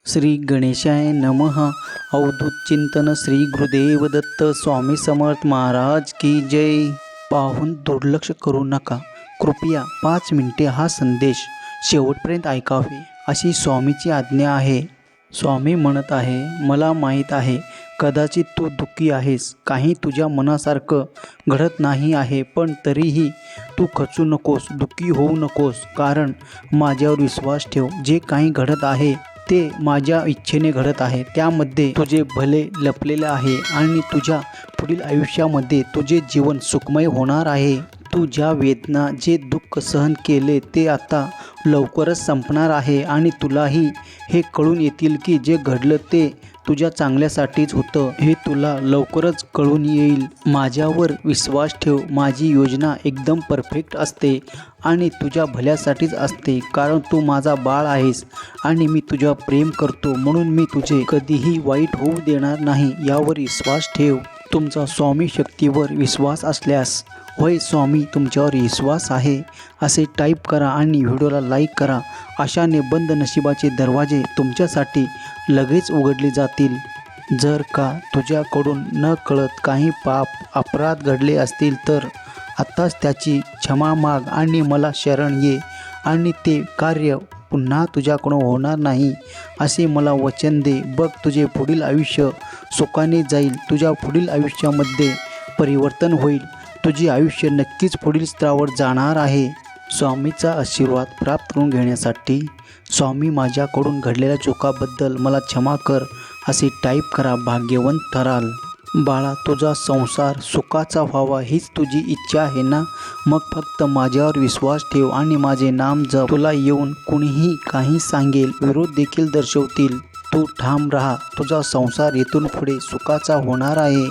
श्री गणेशाय नमः. अवधूत चिंतन श्री गुरुदेव दत्त स्वामी समर्थ महाराज की जय. पाहून दुर्लक्ष करू नका. कृपया 5 मिनिटे हा संदेश शेवटपर्यंत ऐकावे अशी स्वामीची आज्ञा आहे. स्वामी म्हणत आहे, मला माहीत आहे कदाचित तू दुःखी आहेस, काही तुझ्या मनासारखं घडत नाही आहे, पण तरीही तू खचू नकोस, दुःखी होऊ नकोस, कारण माझ्यावर विश्वास ठेव. जे काही घडत आहे ते माझ्या इच्छेने घडत आहे. त्यामध्ये तुझे भले लपलेले आहे आणि तुझ्या पुढील आयुष्यामध्ये तुझे जीवन सुखमय होणार आहे. तू ज्या वेदना, जे दुःख सहन केले ते आता लवकरच संपणार आहे आणि तुलाही हे कळून येतील की जे घडलं ते तुझ्या चांगल्यासाठीच होतं. हे तुला लवकरच कळून येईल. माझ्यावर विश्वास ठेव. माझी योजना एकदम परफेक्ट असते आणि तुझ्या भल्यासाठीच असते, कारण तू माझा बाळ आहेस आणि मी तुझ्यावर प्रेम करतो, म्हणून मी तुझे कधीही वाईट होऊ देणार नाही. यावर विश्वास ठेव. तुमचा स्वामी शक्तीवर विश्वास असल्यास, होय स्वामी तुमच्यावर विश्वास आहे असे टाईप करा आणि व्हिडिओला लाईक करा. अशाने बंद नशिबाचे दरवाजे तुमच्यासाठी लगेच उघडले जातील. जर का तुझ्याकडून न कळत काही पाप अपराध घडले असतील तर आत्ताच त्याची क्षमा माग आणि मला शरण ये, आणि ते कार्य पुन्हा तुझ्याकडून होणार नाही असे मला वचन दे. बघ, तुझे पुढील आयुष्य सुखाने जाईल. तुझ्या पुढील आयुष्यामध्ये परिवर्तन होईल. तुझे आयुष्य नक्कीच पुढील स्तरावर जाणार आहे. स्वामीचा आशीर्वाद प्राप्त करून घेण्यासाठी स्वामी माझ्याकडून घडलेल्या चुकाबद्दल मला क्षमा कर असे टाईप करा. भाग्यवंत ठराल. बाळा, तुझा संसार सुखाचा व्हावा हीच तुझी इच्छा आहे ना? मग फक्त माझ्यावर विश्वास ठेव आणि माझे नाम जप. तुला येऊन कुणीही काही सांगेल, विरोध देखील दर्शवतील, तू ठाम राहा. तुझा संसार इथून पुढे सुखाचा होणार आहे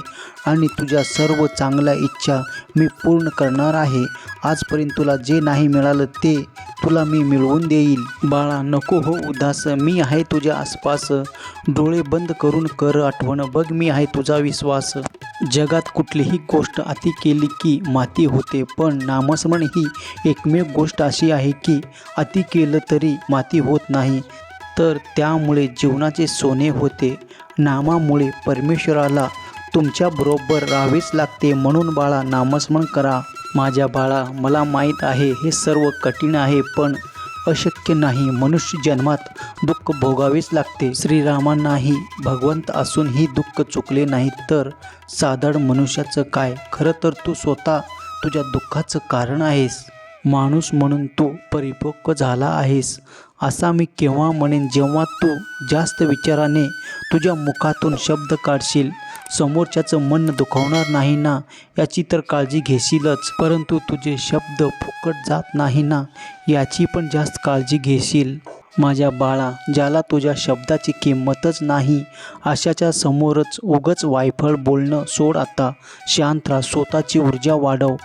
आणि तुझ्या सर्व चांगल्या इच्छा मी पूर्ण करणार आहे. आजपर्यंत तुला जे नाही मिळालं ते तुला मी मिळवून देईल. बाळा, नको हो उदास. मी आहे तुझ्या आसपास. डोळे बंद करून कर आठवण. बघ, मी आहे तुझा विश्वास. जगात कुठलीही गोष्ट अति केली की माती होते, पण नामस्मरण ही एकमेव गोष्ट अशी आहे की अति केलं तरी माती होत नाही, तर त्यामुळे जीवनाचे सोने होते. नामामुळे परमेश्वराला तुमच्याबरोबर राहावेच लागते. म्हणून बाळा, नामस्मरण करा. माझ्या बाळा, मला माहीत आहे हे सर्व कठीण आहे, पण अशक्य नाही. मनुष्य जन्मात दुःख भोगावेच लागते. श्रीरामांनाही भगवंत असूनही दुःख चुकले नाही, तर साधारण मनुष्याचं काय? खरं तर तू स्वतः तुझ्या दुःखाचं कारण आहेस. माणूस म्हणून तू परिपक्व झाला आहेस असा मी केव्हा म्हणेन, जेव्हा तू जास्त विचाराने तुझ्या मुखातून शब्द काढशील. समोरच्याचं मन दुखवणार नाही ना याची तर काळजी घेशीलच, परंतु तुझे शब्द फुकट जात नाही ना याची पण जास्त काळजी घेशील. माझ्या बाळा, ज्याला तुझ्या शब्दाची किंमतच नाही अशाच्या समोरच उगच वायफळ बोलणं सोड. आता शांत राहा. स्वतःची ऊर्जा वाढव.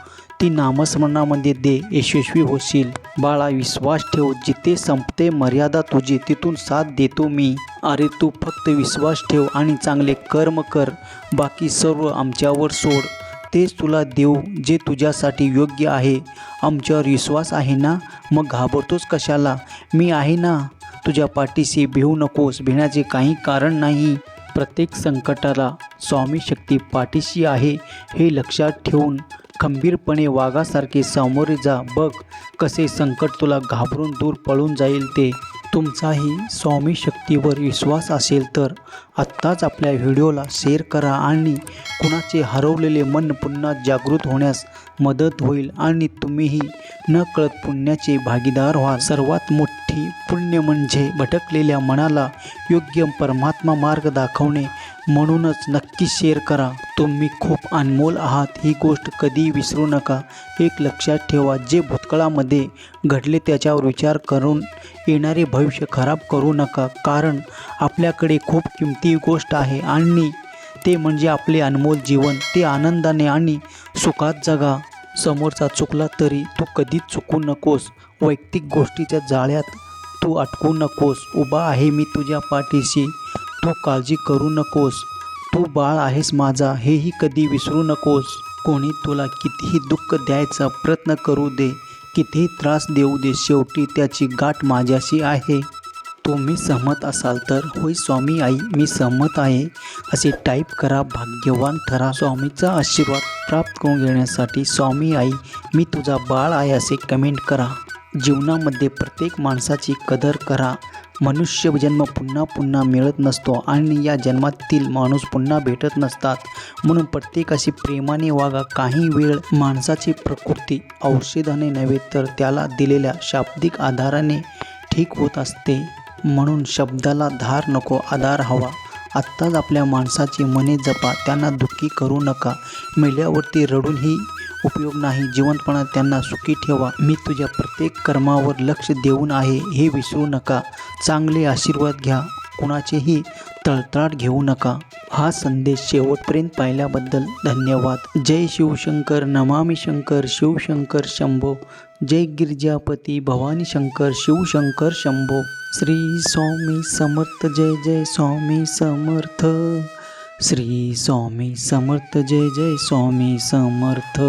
ती नामस्मरणामध्ये दे. यशस्वी होशील. बाळा, विश्वास ठेव. जिथे संपते मर्यादा तुझी, तिथून साथ देतो मी. अरे, तू फक्त विश्वास ठेव आणि चांगले कर्म कर. बाकी सर्व आमच्यावर सोड. तेच तुला देऊ जे तुझ्यासाठी योग्य आहे. आमच्यावर विश्वास आहे ना? मग घाबरतोस कशाला? मी आहे ना तुझ्या पाठीशी. भिवू नकोस. भिण्याचे काही कारण नाही. प्रत्येक संकटाला स्वामी शक्ती पाठीशी आहे हे लक्षात ठेवून खंबीरपणे वाघासारखे सामोरे जा. बघ, कसे संकट तुला घाबरून दूर पळून जाईल ते. तुमचाही स्वामी शक्तीवर विश्वास असेल तर आत्ताच आपल्या व्हिडिओला शेअर करा आणि कुणाचे हरवलेले मन पुन्हा जागृत होण्यास मदत होईल आणि तुम्हीही नकळत पुण्याचे भागीदार व्हाल. सर्वात मोठी पुण्य म्हणजे भटकलेल्या मनाला योग्य परमात्मा मार्ग दाखवणे. म्हणूनच नक्की शेअर करा. तुम्ही खूप अनमोल आहात ही गोष्ट कधी विसरू नका. एक लक्षात ठेवा, जे भूतकाळामध्ये घडले त्याच्यावर विचार करून येणारे भविष्य खराब करू नका, कारण आपल्याकडे खूप किमती गोष्ट आहे आणि ते म्हणजे आपले अनमोल जीवन. ते आनंदाने आणि सुखात जगा. समोरचा चुकला तरी तू कधीच चुकू नकोस. वैयक्तिक गोष्टीच्या जाळ्यात तू अटकू नकोस. उभा आहे मी तुझ्या पाठीशी. तू काळजी करू नकोस. तू बाळ आहेस माझा, हेही कधी विसरू नकोस. कोणी तुला कितीही दुःख द्यायचा प्रयत्न करू दे, कितीही त्रास देऊ दे, शेवटी त्याची गाठ माझ्याशी आहे. तुम्ही सहमत असाल तर होय स्वामी आई मी सहमत आहे असे टाईप करा. भाग्यवान ठरा. स्वामीचा आशीर्वाद प्राप्त करून घेण्यासाठी स्वामी आई मी तुझा बाळ आहे असे कमेंट करा. जीवनामध्ये प्रत्येक माणसाची कदर करा. मनुष्य जन्म पुन्हा पुन्हा मिळत नसतो आणि या जन्मातील माणूस पुन्हा भेटत नसतात. म्हणून प्रत्येकाशी प्रेमाने वागा. काही वेळ माणसाची प्रकृती औषधाने नव्हे तर त्याला दिलेल्या शाब्दिक आधाराने ठीक होत असते. म्हणून शब्दाला धार नको, आधार हवा. आत्ताच आपल्या माणसाची मने जपा, त्यांना दुःखी करू नका. मेल्यावरती रडूनही उपयोग नाही. जिवंतपणात त्यांना सुखी ठेवा. मी तुझ्या प्रत्येक कर्मावर लक्ष देऊन आहे हे विसरू नका. चांगले आशीर्वाद घ्या, कुणाचेही तळतळाट घेऊ नका. हा संदेश शेवटपर्यंत पाहिल्याबद्दल धन्यवाद. जय शिवशंकर. नमामि शंकर. शिवशंकर शंभो. जय गिरिजापती भवानी शंकर. शिवशंकर शंभो. श्री स्वामी समर्थ. जय जय स्वामी समर्थ. श्री स्वामी समर्थ. जय जय स्वामी समर्थ.